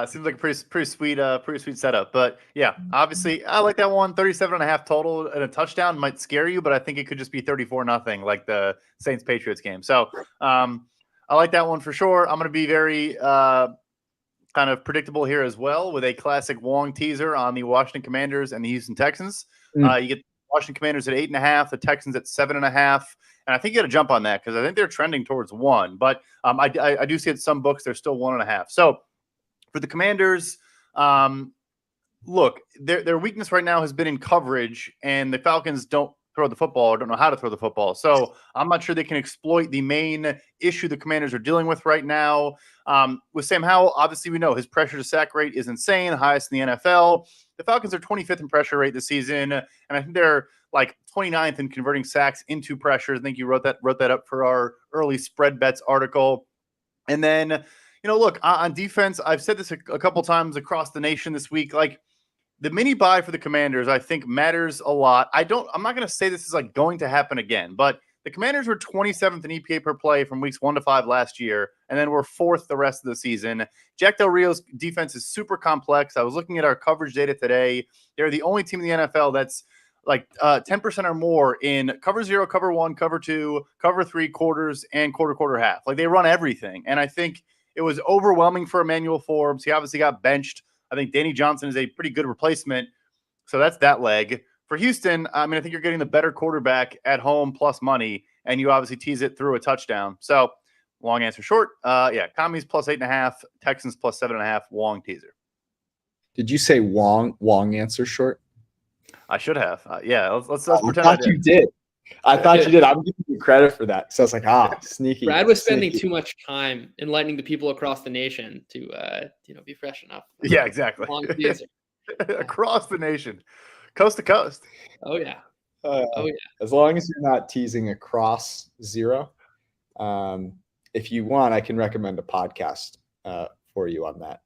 Seems like a pretty sweet setup. But yeah, obviously I like that one. 37.5 total and a touchdown might scare you, but I think it could just be 34-0 like the Saints Patriots game. So I like that one for sure. I'm going to be very kind of predictable here as well with a classic Wong teaser on the Washington Commanders and the Houston Texans. You get Washington Commanders at 8.5, the Texans at 7.5. And I think you got to jump on that because I think they're trending towards 1. But I do see at some books they're still 1.5. So for the Commanders, look, their weakness right now has been in coverage, and the Falcons don't throw the football or don't know how to throw the football. So I'm not sure they can exploit the main issue the Commanders are dealing with right now. With Sam Howell, obviously we know his pressure to sack rate is insane, highest in the NFL. The Falcons are 25th in pressure rate this season, and I think they're like 29th in converting sacks into pressures. I think you wrote that up for our early spread bets article. And then, look, on defense, I've said this a couple times across the nation this week, like the mini buy for the Commanders, I think matters a lot. I'm not going to say this is like going to happen again, but the Commanders were 27th in EPA per play from weeks 1 to 5 last year, and then were 4th the rest of the season. Jack Del Rio's defense is super complex. I was looking at our coverage data today. They're the only team in the NFL that's like 10% or more in cover 0, cover 1, cover 2, cover 3, quarters, and quarter half. Like they run everything. And I think it was overwhelming for Emmanuel Forbes. He obviously got benched. I think Danny Johnson is a pretty good replacement. So that's that leg. For Houston, I think you're getting the better quarterback at home plus money, and you obviously tease it through a touchdown. So long answer short. Commies plus 8.5, Texans plus 7.5, Wong teaser. Did you say Wong answer short? I should have. Let's pretend I thought you did. I thought you did. I'm giving you credit for that. So I was like, sneaky. Brad was spending too much time enlightening the people across the nation to be fresh enough. Yeah, exactly. Across the nation, coast to coast. Oh yeah. As long as you're not teasing across 0. If you want, I can recommend a podcast for you on that.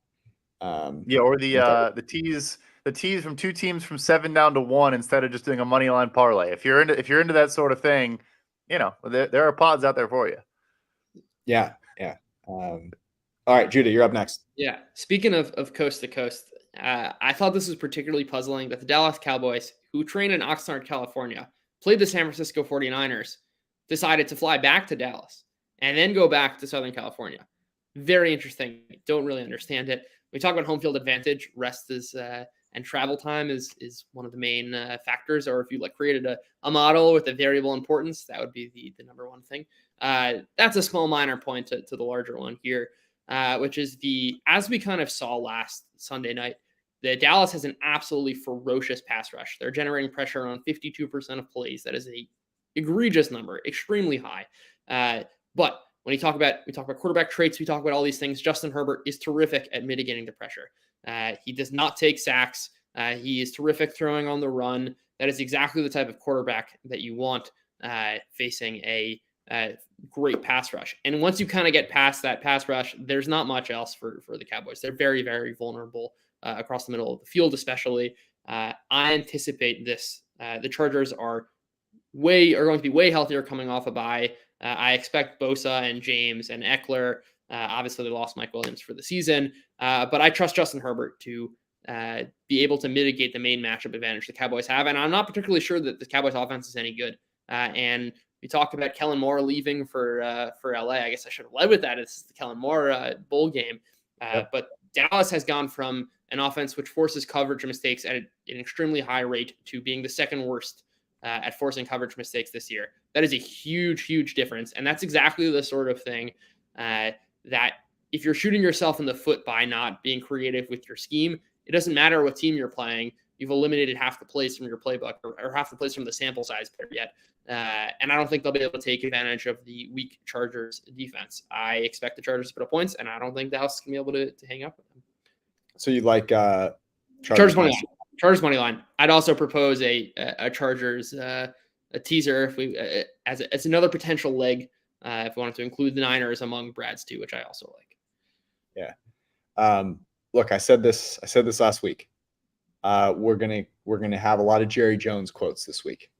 Or the tease. The tease from 2 teams from 7 down to 1 instead of just doing a money line parlay. If you're into that sort of thing, there are pods out there for you. Yeah. All right, Judah, you're up next. Yeah. Speaking of coast to coast, I thought this was particularly puzzling that the Dallas Cowboys, who train in Oxnard, California, played the San Francisco 49ers, decided to fly back to Dallas and then go back to Southern California. Very interesting. Don't really understand it. We talk about home field advantage. Rest is and travel time is one of the main factors. Or if you created a model with a variable importance, that would be the number one thing. That's a small minor point to the larger one here, which is as we kind of saw last Sunday night, the Dallas has an absolutely ferocious pass rush. They're generating pressure on 52% of plays. That is a egregious number, extremely high. But when we talk about quarterback traits, we talk about all these things. Justin Herbert is terrific at mitigating the pressure. He does not take sacks. He is terrific throwing on the run. That is exactly the type of quarterback that you want facing a great pass rush. And once you kind of get past that pass rush, there's not much else for the Cowboys. They're very, very vulnerable across the middle of the field, especially. I anticipate this. The Chargers are going to be way healthier coming off a bye. I expect Bosa and James and Eckler. Obviously, they lost Mike Williams for the season, but I trust Justin Herbert to be able to mitigate the main matchup advantage the Cowboys have. And I'm not particularly sure that the Cowboys offense is any good. And we talked about Kellen Moore leaving for LA. I guess I should have led with that. It's the Kellen Moore bowl game. But Dallas has gone from an offense which forces coverage mistakes at an extremely high rate to being the second worst at forcing coverage mistakes this year. That is a huge, huge difference. And that's exactly the sort of thing that if you're shooting yourself in the foot by not being creative with your scheme, it doesn't matter what team you're playing. You've eliminated half the plays from your playbook or half the plays from the sample size better yet. And I don't think they'll be able to take advantage of the weak Chargers defense. I expect the Chargers to put up points, and I don't think Dallas can be able to hang up with them. So you like Chargers money line. Chargers money line. I'd also propose a Chargers a teaser if we as another potential leg if we wanted to include the Niners among Brad's too, which I also like. Yeah. Look, I said this last week. We're gonna have a lot of Jerry Jones quotes this week,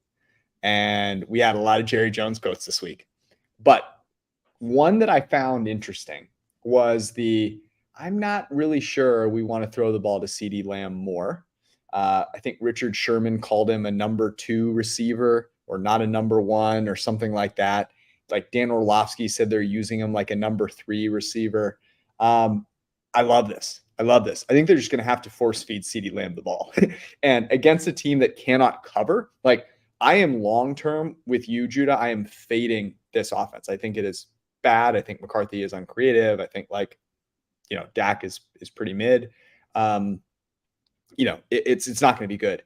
and we had a lot of Jerry Jones quotes this week. But one that I found interesting was I'm not really sure we want to throw the ball to CeeDee Lamb more. I think Richard Sherman called him a number 2 receiver or not a number 1 or something like that. Like Dan Orlovsky said they're using him like a number 3 receiver. I love this. I think they're just going to have to force feed CeeDee Lamb the ball. And against a team that cannot cover, like I am long-term with you, Judah. I am fading this offense. I think it is bad. I think McCarthy is uncreative. I think Dak is pretty mid. It's not going to be good.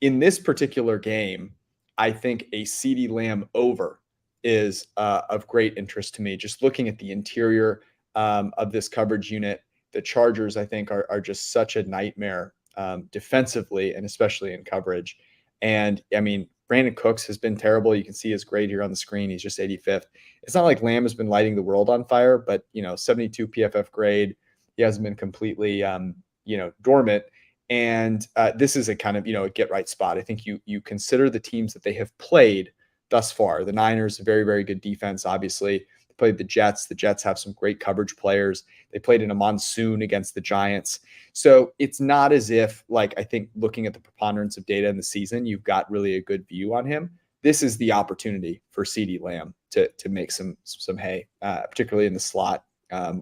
In this particular game, I think a CeeDee Lamb over is of great interest to me. Just looking at the interior of this coverage unit, the Chargers, I think, are just such a nightmare defensively and especially in coverage. And I mean, Brandon Cooks has been terrible. You can see his grade here on the screen. He's just 85th. It's not like Lamb has been lighting the world on fire, but 72 PFF grade. He hasn't been completely dormant. And this is a kind of a get right spot. I think you consider the teams that they have played thus far. The Niners, a very, very good defense, obviously. They played the Jets. The Jets have some great coverage players. They played in a monsoon against the Giants. So it's not as if, like, I think looking at the preponderance of data in the season, you've got really a good view on him. This is the opportunity for CeeDee Lamb to make some hay, particularly in the slot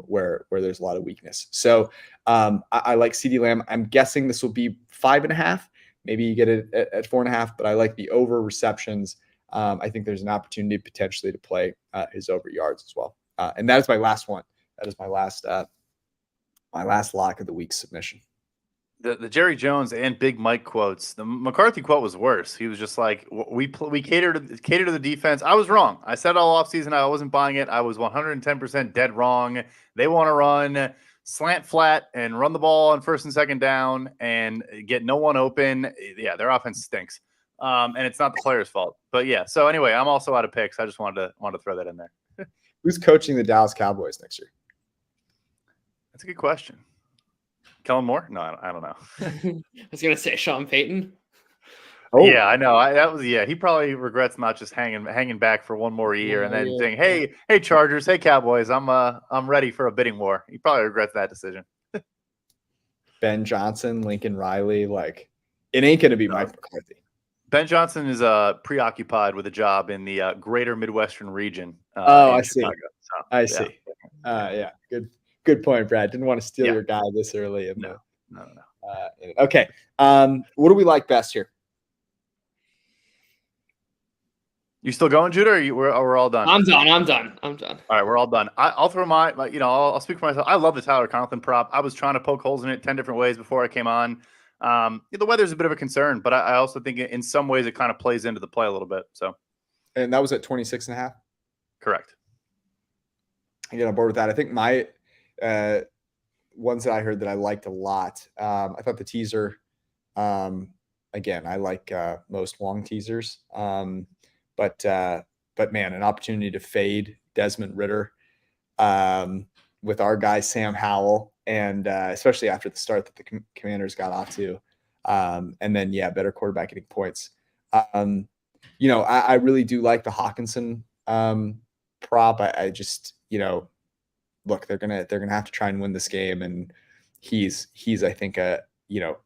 where there's a lot of weakness. So I like CeeDee Lamb. I'm guessing this will be 5.5. Maybe you get it at 4.5, but I like the over receptions. I think there's an opportunity potentially to play his over yards as well. And that is my last one. That is my last lock of the week's submission. The Jerry Jones and Big Mike quotes. The McCarthy quote was worse. He was just like, we cater to the defense. I was wrong. I said all offseason I wasn't buying it. I was 110% dead wrong. They want to run slant flat and run the ball on first and second down and get no one open. Yeah, their offense stinks. And it's not the player's fault. But yeah, so anyway, I'm also out of picks. I just wanted to throw that in there. Who's coaching the Dallas Cowboys next year? That's a good question. Kellen Moore? No, I don't know. I was gonna say Sean Payton. Oh yeah, I know. He probably regrets not just hanging back for one more year and then saying, "Hey, Chargers, hey Cowboys, I'm ready for a bidding war." He probably regrets that decision. Ben Johnson, Lincoln Riley, like it ain't gonna be Mike McCarthy. Ben Johnson is preoccupied with a job in the greater Midwestern region. I Chicago. see. So, I see. Yeah, good point, Brad. Didn't want to steal your guy this early. No. Okay. What do we like best here? You still going, Judah? Or we're all done? I'm done. All right, we're all done. I'll throw I'll speak for myself. I love the Tyler Conklin prop. I was trying to poke holes in it 10 different ways before I came on. The weather's a bit of a concern, but I also think in some ways it kind of plays into the play a little bit. So, and that was at 26.5. Correct. I get on board with that. I think my ones that I heard that I liked a lot. I thought the teaser. Again, I like most long teasers. But man, an opportunity to fade Desmond Ridder with our guy Sam Howell, and especially after the start that the Commanders got off to, and then better quarterback getting points. I really do like the Hawkinson prop. I just look, they're gonna have to try and win this game, and he's I think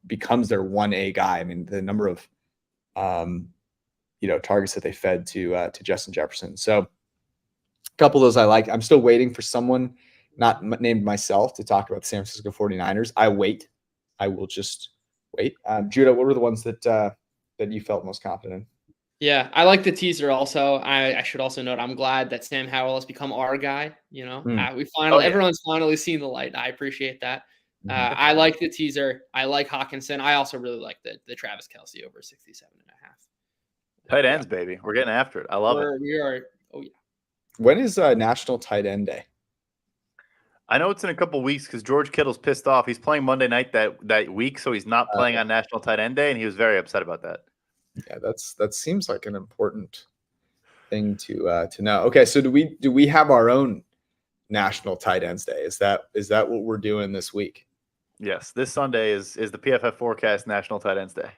becomes their 1A guy. I mean, the number of targets that they fed to Justin Jefferson. So a couple of those I like. I'm still waiting for someone not named myself to talk about the San Francisco 49ers. I will just wait. Judah, what were the ones that you felt most confident in? Yeah, I like the teaser also. I should also note I'm glad that Sam Howell has become our guy. Everyone's finally seen the light. I appreciate that. I like the teaser. I like Hawkinson. I also really like the Travis Kelce over 67.5. Tight ends, baby. We're getting after it. I love it. We are. Oh yeah. When is National Tight End Day? I know it's in a couple weeks because George Kittle's pissed off. He's playing Monday night that week, so he's not playing on National Tight End Day, and he was very upset about that. Yeah, that seems like an important thing to know. Okay, so do we have our own National Tight Ends Day? Is that what we're doing this week? Yes, this Sunday is the PFF forecast National Tight Ends Day.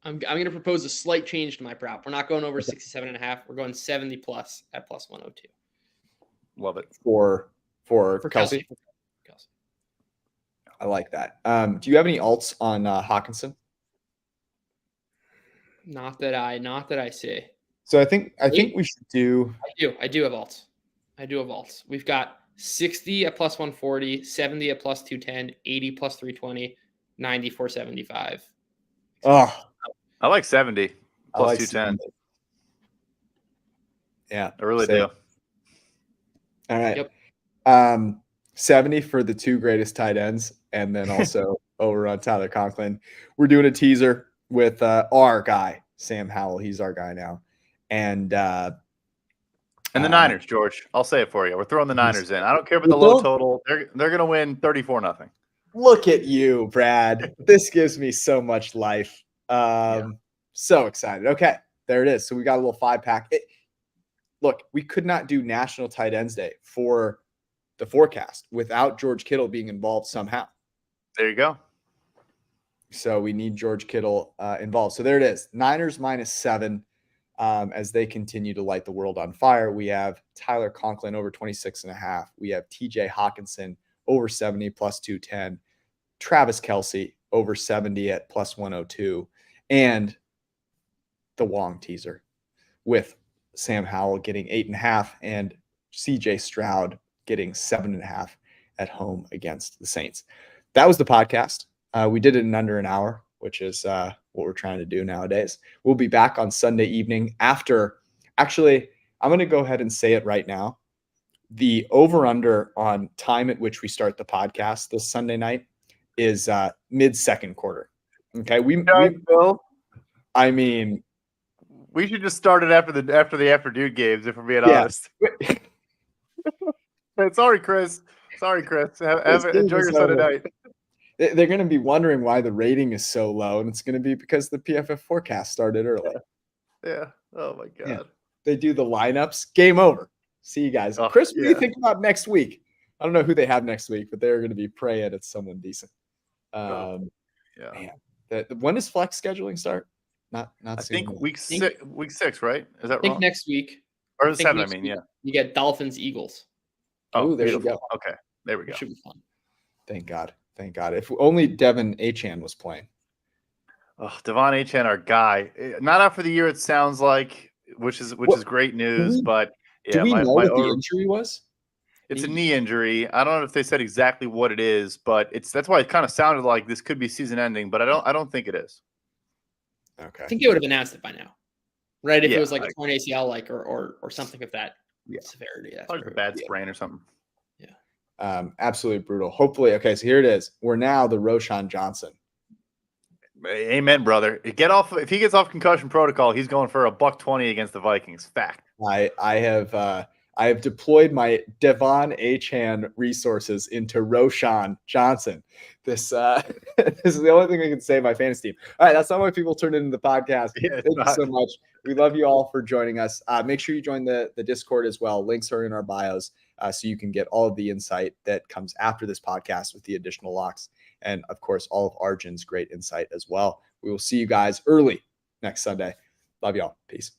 I'm going to propose a slight change to my prop. We're not going over 67.5. We're going 70 plus at plus 102. Love it. For Kelsey. I like that. Do you have any alts on Hawkinson? Not that I see. So I think we should do. I do have alts. We've got 60 at plus 140, 70 at plus 210, 80 plus 320, 90 475. Oh, I like 70 plus like 210. 70. Yeah, I really same. do. All right. Yep. 70 for the two greatest tight ends, and then also over on Tyler Conklin. We're doing a teaser with our guy, Sam Howell. He's our guy now. And the Niners, George. I'll say it for you. We're throwing the Niners in. I don't care about the low total. They're going to win 34-0. Look at you, Brad. This gives me so much life. So excited. Okay, there it is. So we got a little 5-pack. Look, we could not do National Tight Ends Day for the forecast without George Kittle being involved somehow. There you go. So we need George Kittle involved. So there it is. Niners -7 as they continue to light the world on fire. We have Tyler Conklin over 26.5. We have TJ Hawkinson over 70 plus 210. Travis Kelce over 70 at plus 102. And the Wong teaser with Sam Howell getting 8.5 and CJ Stroud getting 7.5 at home against the Saints. That was the podcast. We did it in under an hour, which is what we're trying to do nowadays. We'll be back on Sunday evening after. Actually, I'm going to go ahead and say it right now. The over-under on time at which we start the podcast this Sunday night is mid-second quarter. Okay, I mean, we should just start it after the afternoon games, if we're being honest. Sorry, Chris. Enjoy your Sunday night. They're going to be wondering why the rating is so low, and it's going to be because the PFF forecast started early. Yeah. Oh my God. Yeah. They do the lineups. Game over. See you guys. Chris, what do you think about next week? I don't know who they have next week, but they're going to be praying it's someone decent. Man, when does flex scheduling start? Not I soon. think week 6, right? Is that wrong? I think next week. Or 7, I mean, yeah. You get Dolphins, Eagles. Oh, there you go. Okay, there we go. It should be fun. Thank God. If only Devin Achane was playing. Oh, Devon Achane, our guy. Not out for the year, it sounds like, which is great news. But yeah, do we know what the injury was? It's a knee injury. I don't know if they said exactly what it is, but that's why it kind of sounded like this could be season ending. But I don't think it is. Okay. I think they would have announced it by now, right? If it was like a torn ACL, or something of that severity. That's probably a bad sprain or something. Yeah. Absolutely brutal. Hopefully, okay. So here it is. We're now the Roshan Johnson. Amen, brother. If he gets off concussion protocol, he's going for $120 against the Vikings. Fact. I have deployed my Devon Achane resources into Roshan Johnson. This is the only thing I can say my fantasy team. All right, that's not why people turn into the podcast. Thank you so much. We love you all for joining us. Make sure you join the Discord as well. Links are in our bios, so you can get all of the insight that comes after this podcast with the additional locks. And, of course, all of Arjun's great insight as well. We will see you guys early next Sunday. Love y'all. Peace.